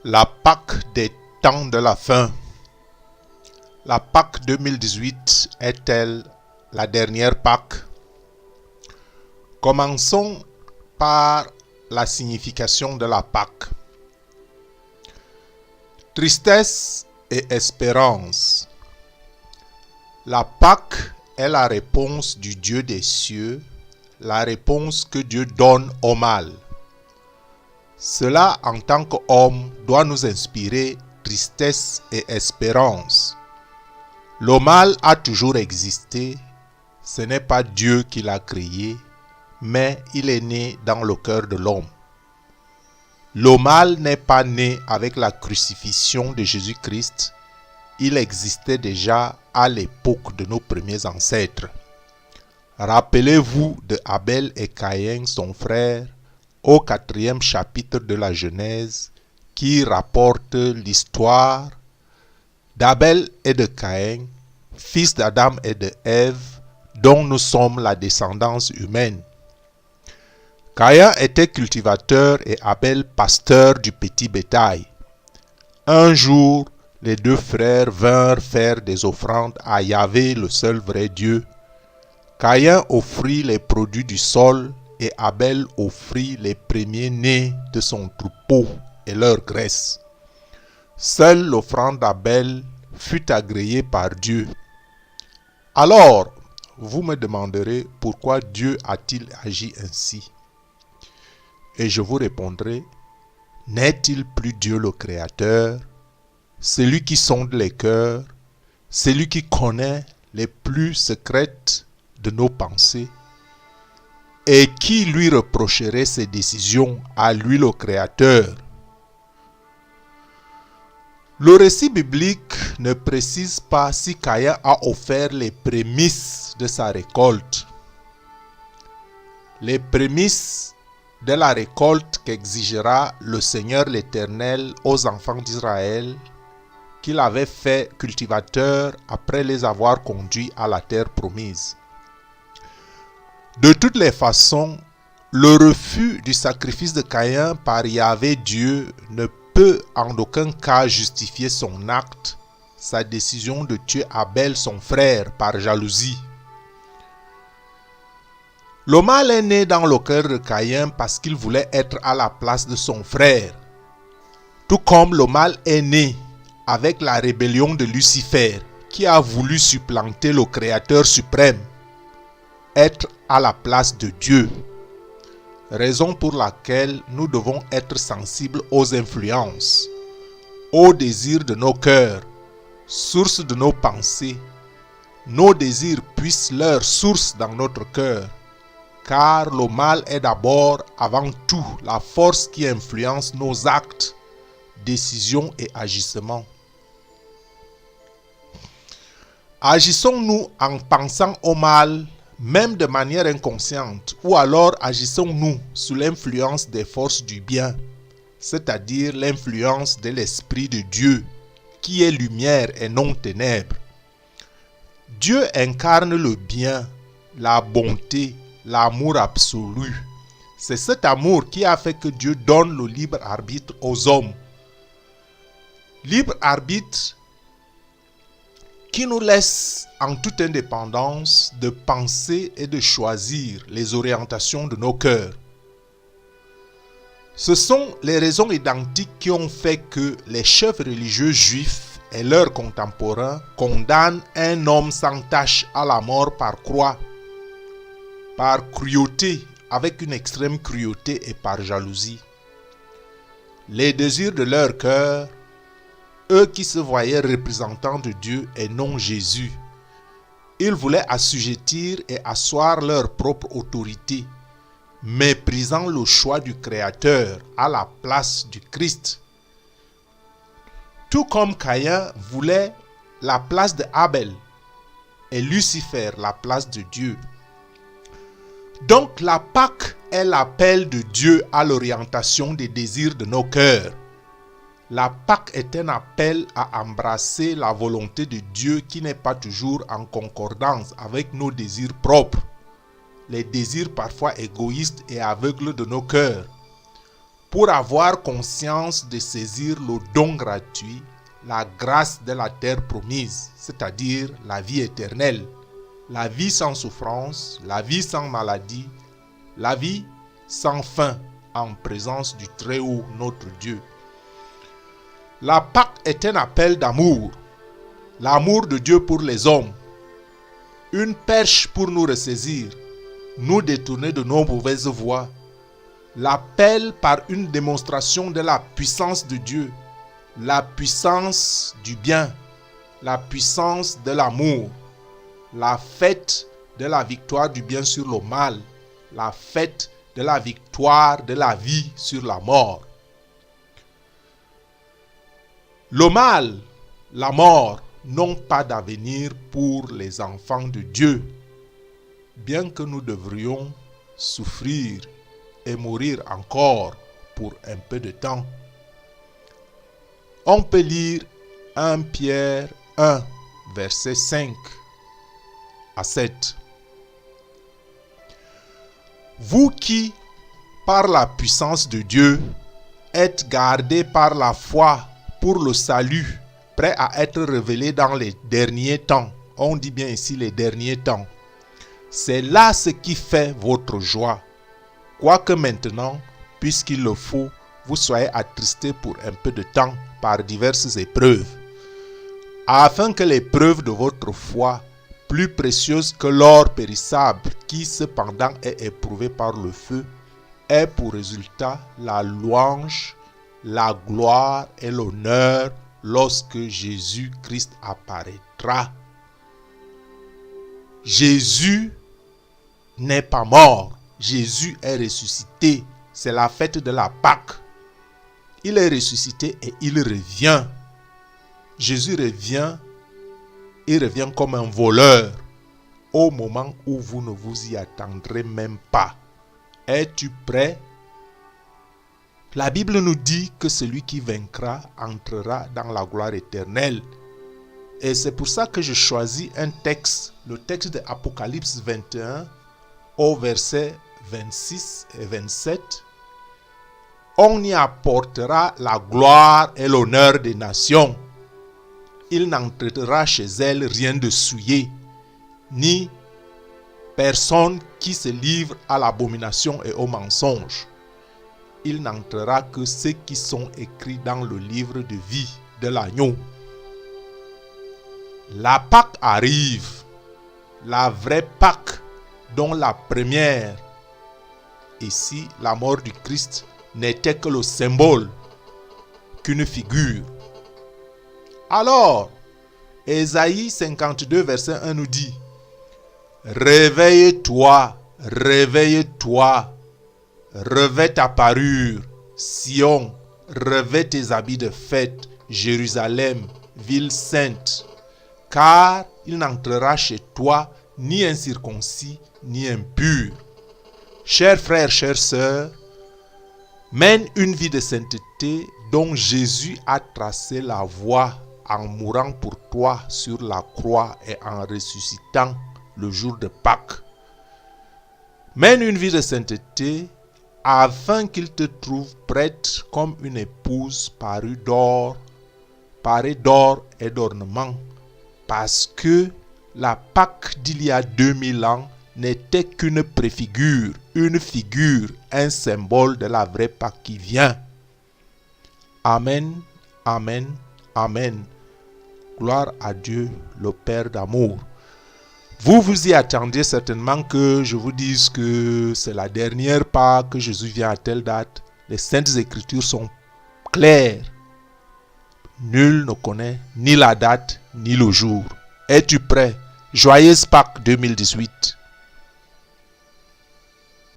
La Pâque des temps de la fin. La Pâque 2018 est-elle la dernière Pâque? Commençons par la signification de la Pâque. Tristesse et espérance. La Pâque est la réponse du Dieu des cieux, la réponse que Dieu donne au mal. Cela, en tant qu'homme, doit nous inspirer tristesse et espérance. Le mal a toujours existé, ce n'est pas Dieu qui l'a créé, mais il est né dans le cœur de l'homme. Le mal n'est pas né avec la crucifixion de Jésus-Christ, il existait déjà à l'époque de nos premiers ancêtres. Rappelez-vous de Abel et Caïn, son frère, au 4e chapitre de la Genèse, qui rapporte l'histoire d'Abel et de Caïn, fils d'Adam et de Ève, dont nous sommes la descendance humaine. Caïn était cultivateur et Abel pasteur du petit bétail. Un jour, les deux frères vinrent faire des offrandes à Yahvé, le seul vrai Dieu. Caïn offrit les produits du sol et Abel offrit les premiers-nés de son troupeau et leur graisse. Seule l'offrande d'Abel fut agréée par Dieu. Alors, vous me demanderez pourquoi Dieu a-t-il agi ainsi? Et je vous répondrai, n'est-il plus Dieu le Créateur, celui qui sonde les cœurs, celui qui connaît les plus secrètes de nos pensées? Et qui lui reprocherait ses décisions à lui le Créateur? Le récit biblique ne précise pas si Caïn a offert les prémices de sa récolte. Les prémices de la récolte qu'exigera le Seigneur l'Éternel aux enfants d'Israël, qu'il avait fait cultivateurs après les avoir conduits à la terre promise. De toutes les façons, le refus du sacrifice de Caïn par Yahvé Dieu ne peut en aucun cas justifier son acte, sa décision de tuer Abel son frère par jalousie. Le mal est né dans le cœur de Caïn parce qu'il voulait être à la place de son frère, tout comme le mal est né avec la rébellion de Lucifer qui a voulu supplanter le Créateur suprême, être à la place de Dieu. Raison pour laquelle nous devons être sensibles aux influences, aux désirs de nos cœurs, source de nos pensées. Nos désirs puissent leur source dans notre cœur, car le mal est d'abord, avant tout, la force qui influence nos actes, décisions et agissements. Agissons-nous en pensant au mal, même de manière inconsciente, ou alors agissons-nous sous l'influence des forces du bien, c'est-à-dire l'influence de l'Esprit de Dieu, qui est lumière et non ténèbres. Dieu incarne le bien, la bonté, l'amour absolu. C'est cet amour qui a fait que Dieu donne le libre arbitre aux hommes. Libre arbitre qui nous laisse en toute indépendance de penser et de choisir les orientations de nos cœurs. Ce sont les raisons identiques qui ont fait que les chefs religieux juifs et leurs contemporains condamnent un homme sans tache à la mort par croix, par cruauté, avec une extrême cruauté et par jalousie. Les désirs de leur cœur, eux qui se voyaient représentants de Dieu et non Jésus, ils voulaient assujettir et asseoir leur propre autorité, méprisant le choix du Créateur à la place du Christ. Tout comme Caïn voulait la place de Abel et Lucifer la place de Dieu. Donc la Pâque est l'appel de Dieu à l'orientation des désirs de nos cœurs. La Pâque est un appel à embrasser la volonté de Dieu qui n'est pas toujours en concordance avec nos désirs propres, les désirs parfois égoïstes et aveugles de nos cœurs. pour avoir conscience de saisir le don gratuit, la grâce de la terre promise, c'est-à-dire la vie éternelle, la vie sans souffrance, la vie sans maladie, la vie sans fin en présence du Très-Haut, notre Dieu. La Pâque est un appel d'amour, l'amour de Dieu pour les hommes, une perche pour nous ressaisir, nous détourner de nos mauvaises voies, l'appel par une démonstration de la puissance de Dieu, la puissance du bien, la puissance de l'amour, la fête de la victoire du bien sur le mal, la fête de la victoire de la vie sur la mort. Le mal, la mort, n'ont pas d'avenir pour les enfants de Dieu, bien que nous devrions souffrir et mourir encore pour un peu de temps. On peut lire 1 Pierre 1, versets 5 à 7. Vous qui, par la puissance de Dieu, êtes gardés par la foi pour le salut, prêt à être révélé dans les derniers temps. On dit bien ici les derniers temps. C'est là ce qui fait votre joie. Quoique maintenant, puisqu'il le faut, vous soyez attristés pour un peu de temps par diverses épreuves, afin que l'épreuve de votre foi, plus précieuse que l'or périssable, qui cependant est éprouvé par le feu, ait pour résultat la louange, la gloire et l'honneur lorsque Jésus-Christ apparaîtra. Jésus n'est pas mort. Jésus est ressuscité. C'est la fête de la Pâque. Il est ressuscité et il revient. Jésus revient. Il revient comme un voleur au moment où vous ne vous y attendrez même pas. Es-tu prêt? La Bible nous dit que celui qui vaincra entrera dans la gloire éternelle. Et c'est pour ça que je choisis un texte, le texte de Apocalypse 21, au verset 26 et 27. On y apportera la gloire et l'honneur des nations. Il n'entrera chez elles rien de souillé, ni personne qui se livre à l'abomination et au mensonge. Il n'entrera que ceux qui sont écrits dans le livre de vie de l'agneau. La Pâque arrive, la vraie Pâque dont la première, ici la mort du Christ, n'était que le symbole, qu'une figure. Alors, Ésaïe 52 verset 1 nous dit: Réveille-toi, réveille-toi, revêt ta parure, Sion, revêt tes habits de fête, Jérusalem, ville sainte, car il n'entrera chez toi ni incirconcis, ni impur. Chers frères, chères sœurs, mène une vie de sainteté dont Jésus a tracé la voie en mourant pour toi sur la croix et en ressuscitant le jour de Pâques. Mène une vie de sainteté afin qu'il te trouve prête comme une épouse parée d'or et d'ornements, parce que la Pâque d'il y a 2000 ans n'était qu'une préfigure, une figure, un symbole de la vraie Pâque qui vient. Amen, amen, amen. Gloire à Dieu, le Père d'amour. Vous vous y attendiez certainement que je vous dise que c'est la dernière Pâque, que Jésus vient à telle date. Les Saintes Écritures sont claires. Nul ne connaît ni la date, ni le jour. Es-tu prêt? Joyeuse Pâques 2018.